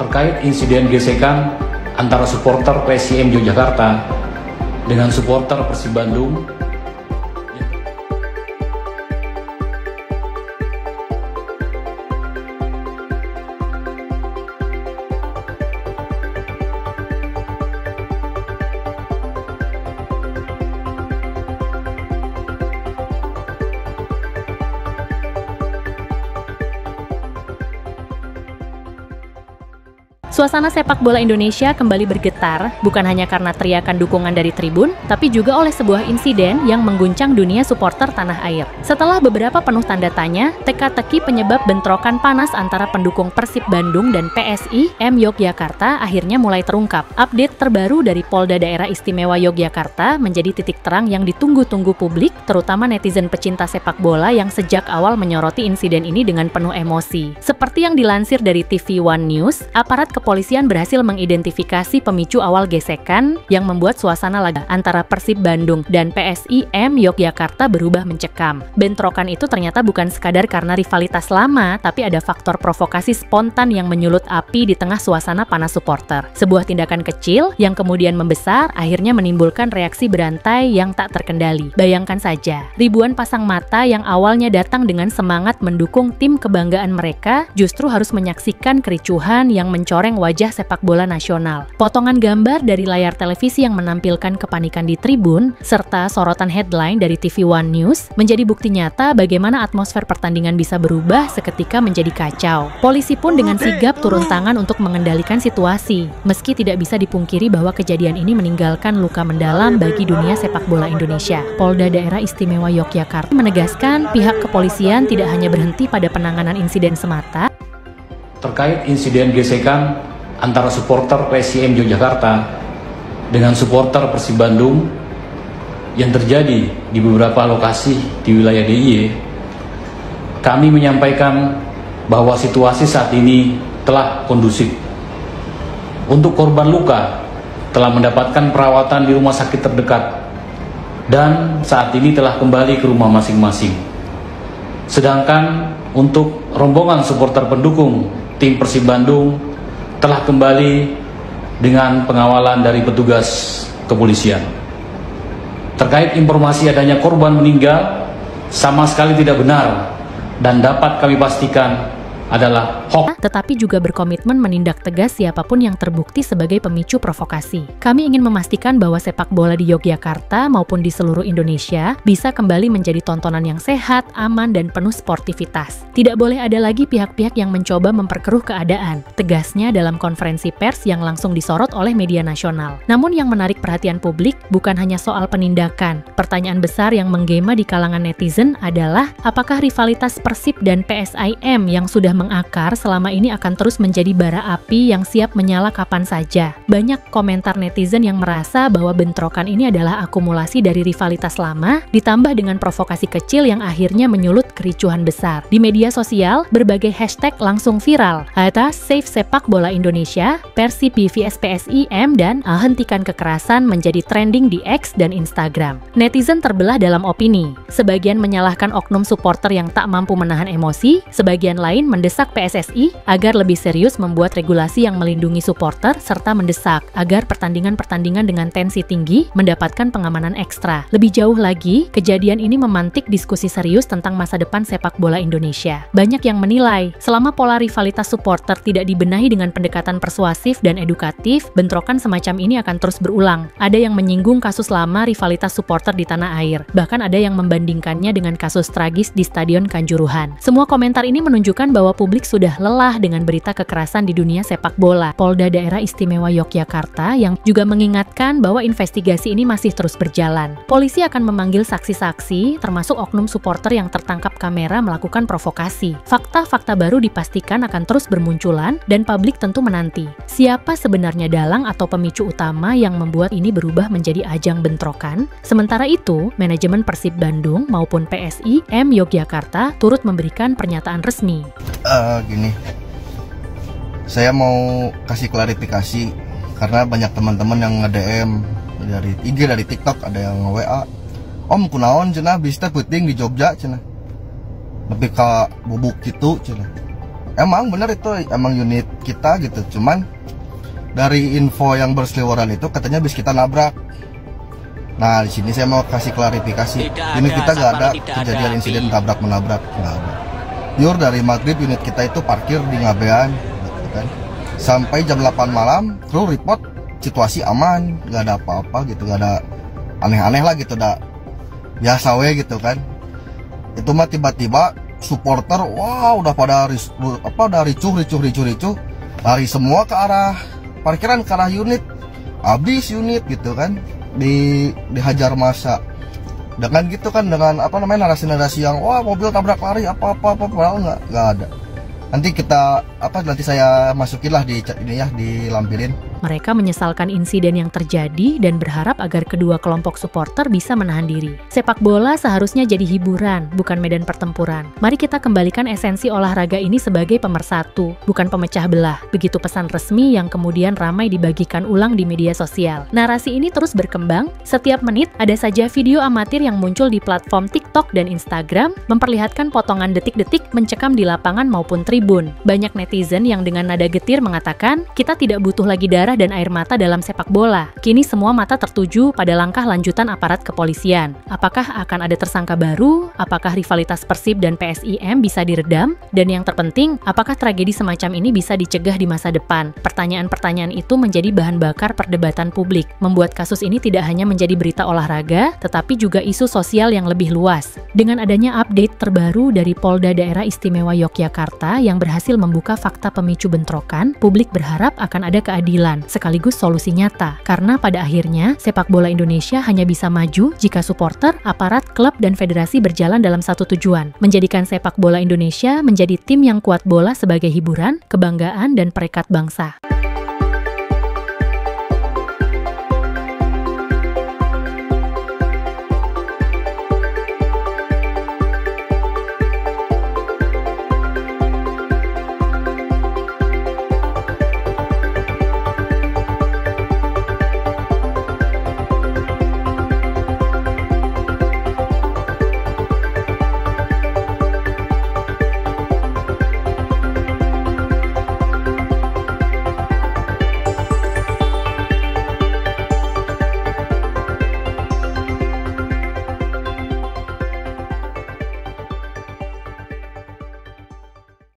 terkait insiden gesekan antara supporter PSIM Yogyakarta dengan supporter Persib Bandung. Suasana sepak bola Indonesia kembali bergetar, bukan hanya karena teriakan dukungan dari tribun, tapi juga oleh sebuah insiden yang mengguncang dunia supporter tanah air. Setelah beberapa penuh tanda tanya, teka-teki penyebab bentrokan panas antara pendukung Persib Bandung dan PSIM Yogyakarta akhirnya mulai terungkap. Update terbaru dari Polda Daerah Istimewa Yogyakarta menjadi titik terang yang ditunggu-tunggu publik, terutama netizen pecinta sepak bola yang sejak awal menyoroti insiden ini dengan penuh emosi. Seperti yang dilansir dari TV One News, aparat kepolisian berhasil mengidentifikasi pemicu awal gesekan yang membuat suasana laga antara Persib Bandung dan PSIM Yogyakarta berubah mencekam. Bentrokan itu ternyata bukan sekadar karena rivalitas lama, tapi ada faktor provokasi spontan yang menyulut api di tengah suasana panas supporter. Sebuah tindakan kecil yang kemudian membesar akhirnya menimbulkan reaksi berantai yang tak terkendali. Bayangkan saja, ribuan pasang mata yang awalnya datang dengan semangat mendukung tim kebanggaan mereka justru harus menyaksikan kericuhan yang mencoreng wajah sepak bola nasional. Potongan gambar dari layar televisi yang menampilkan kepanikan di tribun, serta sorotan headline dari TV One News menjadi bukti nyata bagaimana atmosfer pertandingan bisa berubah seketika menjadi kacau. Polisi pun dengan sigap turun tangan untuk mengendalikan situasi, meski tidak bisa dipungkiri bahwa kejadian ini meninggalkan luka mendalam bagi dunia sepak bola Indonesia. Polda Daerah Istimewa Yogyakarta menegaskan pihak kepolisian tidak hanya berhenti pada penanganan insiden semata, terkait insiden gesekan antara supporter PSIM Yogyakarta dengan supporter Persib Bandung yang terjadi di beberapa lokasi di wilayah DIY, kami menyampaikan bahwa situasi saat ini telah kondusif. Untuk korban luka telah mendapatkan perawatan di rumah sakit terdekat dan saat ini telah kembali ke rumah masing-masing. Sedangkan untuk rombongan supporter pendukung tim Persib Bandung telah kembali dengan pengawalan dari petugas kepolisian. Terkait informasi adanya korban meninggal, sama sekali tidak benar dan dapat kami pastikan adalah hoax, tetapi juga berkomitmen menindak tegas siapapun yang terbukti sebagai pemicu provokasi. Kami ingin memastikan bahwa sepak bola di Yogyakarta maupun di seluruh Indonesia bisa kembali menjadi tontonan yang sehat, aman, dan penuh sportivitas. Tidak boleh ada lagi pihak-pihak yang mencoba memperkeruh keadaan, tegasnya dalam konferensi pers yang langsung disorot oleh media nasional. Namun yang menarik perhatian publik bukan hanya soal penindakan. Pertanyaan besar yang menggema di kalangan netizen adalah apakah rivalitas Persib dan PSIM yang sudah mengakar selama ini akan terus menjadi bara api yang siap menyala kapan saja. Banyak komentar netizen yang merasa bahwa bentrokan ini adalah akumulasi dari rivalitas lama ditambah dengan provokasi kecil yang akhirnya menyulut kericuhan besar. Di media sosial, berbagai hashtag langsung viral. #Save Sepak Bola Indonesia, Persib vs PSIM, dan hentikan kekerasan menjadi trending di X dan Instagram. Netizen terbelah dalam opini. Sebagian menyalahkan oknum supporter yang tak mampu menahan emosi, sebagian lain mendesak PSSI agar lebih serius membuat regulasi yang melindungi supporter serta mendesak agar pertandingan-pertandingan dengan tensi tinggi mendapatkan pengamanan ekstra. Lebih jauh lagi, kejadian ini memantik diskusi serius tentang masa depan sepak bola Indonesia. Banyak yang menilai, selama pola rivalitas supporter tidak dibenahi dengan pendekatan persuasif dan edukatif, bentrokan semacam ini akan terus berulang. Ada yang menyinggung kasus lama rivalitas supporter di tanah air, bahkan ada yang membandingkannya dengan kasus tragis di Stadion Kanjuruhan. Semua komentar ini menunjukkan bahwa publik sudah lelah dengan berita kekerasan di dunia sepak bola. Polda Daerah Istimewa Yogyakarta yang juga mengingatkan bahwa investigasi ini masih terus berjalan. Polisi akan memanggil saksi-saksi, termasuk oknum supporter yang tertangkap kamera melakukan provokasi. Fakta-fakta baru dipastikan akan terus bermunculan dan publik tentu menanti. Siapa sebenarnya dalang atau pemicu utama yang membuat ini berubah menjadi ajang bentrokan? Sementara itu, manajemen Persib Bandung maupun PSIM Yogyakarta turut memberikan pernyataan resmi. Gini, saya mau kasih klarifikasi karena banyak teman-teman yang nge-DM dari IG, dari TikTok, ada yang nge-WA, "Om kunaon cenah bisa puting di Jogja cenah." Lebih ke bubuk gitu cenah. emang bener itu emang unit kita gitu, cuman dari info yang berseliweran itu katanya bis kita nabrak. Nah, di sini saya mau kasih klarifikasi. Unit kita nggak ada kejadian insiden tabrak menabrak, nggak ada. Pure dari maghrib unit kita itu parkir di Ngabean, gitu kan. Sampai jam 8 malam, kru report situasi aman, nggak ada apa-apa gitu, nggak ada aneh-aneh lah gitu, udah biasa we gitu kan. Itu mah tiba-tiba supporter, wah udah pada ricuh, lari semua ke arah parkiran, ke arah unit, habis unit gitu kan, dihajar massa dengan gitu kan, dengan narasi-narasi yang wah mobil tabrak lari apa padahal nggak ada. Nanti saya masukin lah di ini ya, dilampirin. Mereka menyesalkan insiden yang terjadi dan berharap agar kedua kelompok supporter bisa menahan diri. Sepak bola seharusnya jadi hiburan, bukan medan pertempuran. Mari kita kembalikan esensi olahraga ini sebagai pemersatu, bukan pemecah belah. Begitu pesan resmi yang kemudian ramai dibagikan ulang di media sosial. Narasi ini terus berkembang. Setiap menit ada saja video amatir yang muncul di platform TikTok dan Instagram memperlihatkan potongan detik-detik mencekam di lapangan maupun tribun. Banyak netizen yang dengan nada getir mengatakan, kita tidak butuh lagi darah dan air mata dalam sepak bola. Kini semua mata tertuju pada langkah lanjutan aparat kepolisian. Apakah akan ada tersangka baru? Apakah rivalitas Persib dan PSIM bisa diredam? Dan yang terpenting, apakah tragedi semacam ini bisa dicegah di masa depan? Pertanyaan-pertanyaan itu menjadi bahan bakar perdebatan publik, membuat kasus ini tidak hanya menjadi berita olahraga, tetapi juga isu sosial yang lebih luas. Dengan adanya update terbaru dari Polda Daerah Istimewa Yogyakarta yang berhasil membuka fakta pemicu bentrokan, publik berharap akan ada keadilan sekaligus solusi nyata. Karena pada akhirnya, sepak bola Indonesia hanya bisa maju jika supporter, aparat, klub, dan federasi berjalan dalam satu tujuan, menjadikan sepak bola Indonesia menjadi tim yang kuat bola sebagai hiburan, kebanggaan, dan perekat bangsa.